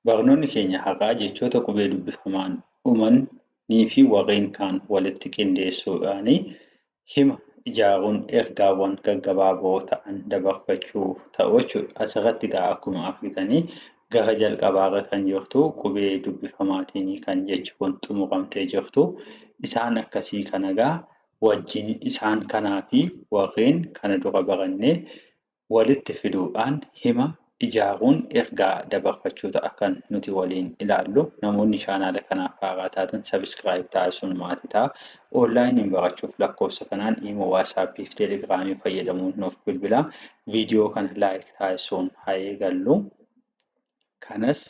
Barnoonni keenya haqaa jechoota qubee dubbifamaan uumanii fi warreen kaan walitti qindeessuudhaan hima ijaaruun ergaawwan gaggabaaboo ta'an dabarfachuu ta'u jechuudha. Asirratti akkuma argitanii gara jalqabaarra kan jirtu qubee dubbifamaatiin kan jechi kun xumuramtee jirtu. Isaan akkasii kana wajjin isaan kanaa fi warreen kana dura barannee walitti fiduudhaan hima ijaaruun ergaa dabarfachuu ta'a kan nuti waliin ilaallu. Namoonni chaanaala kanaaf haaraa taatan sabiskiraayib taasisuun maatii ta'a. Onlaayiniin barachuuf lakkoofsa kanaan iimoo waasaappii fi teelegiraamii fayyadamuun nuuf bilbilaa. Viidiyoo kana laayik taasisuun haa eegallu. Kanas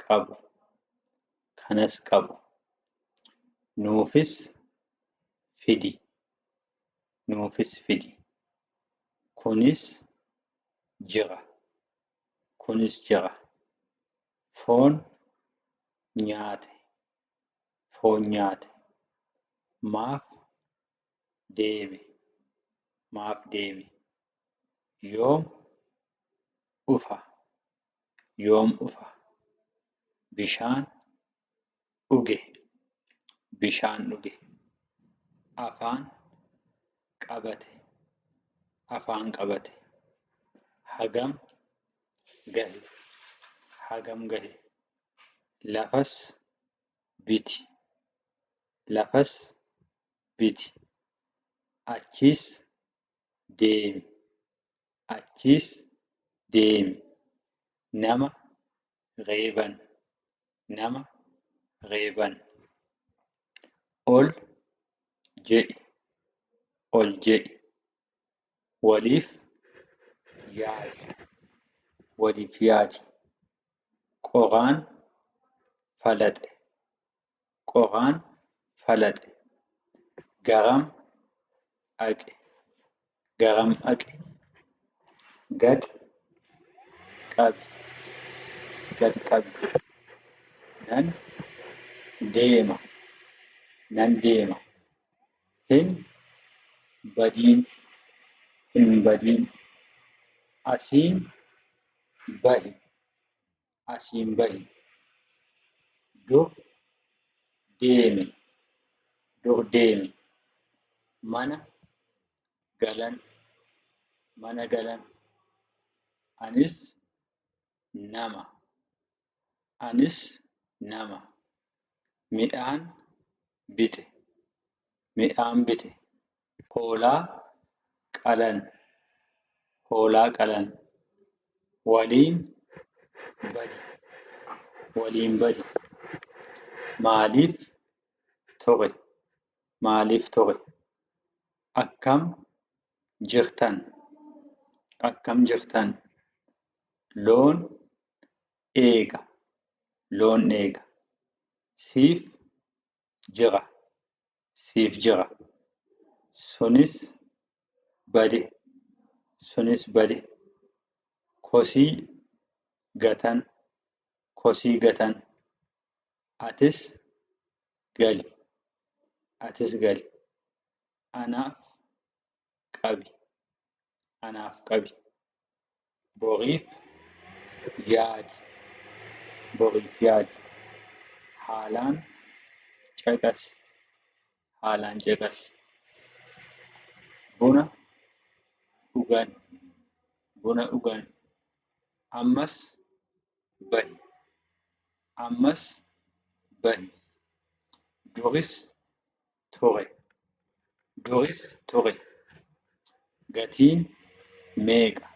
qabu. Nuufis fidi. Kunis jira. Foon nyaate. Maaf deeme. Yoom dhufa. Bishaan dhuge. Afaan qabate. Hagam gahe. Lafas biti. Achiis deemi. Nama reeban. Ol jedhi. Waliif yaadi. Qoraan falaxe. Garam dhaqe. Gad qabi. Nan deema. Hin badiin. Asiin bahi. Dur deemi. Mana galan. Anis nama. Midhaan bite. Hoolaa qalan. Waliin badi. Maaliif ture. Akkam jirtan. Loon eega. Siif jira. Sunis bade. Kosii gatan. Atis gali. Anaaf qabi. Boriif yaadi. Haalaan caqasi. Buna dhugan. Ammas bahi. Duris ture. Gatiin meeqa.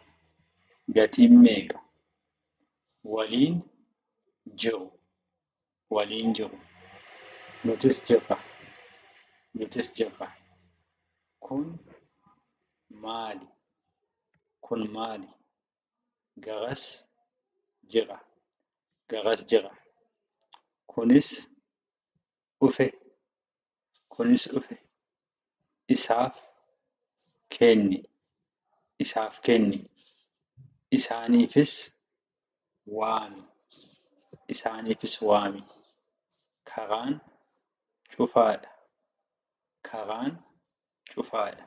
Waliin jiru. Nutis jirra. Kun maali. Garas jira. Kunis dhufe. Isaaf kenni. Isaaniifis waami. Karaan cufaadha.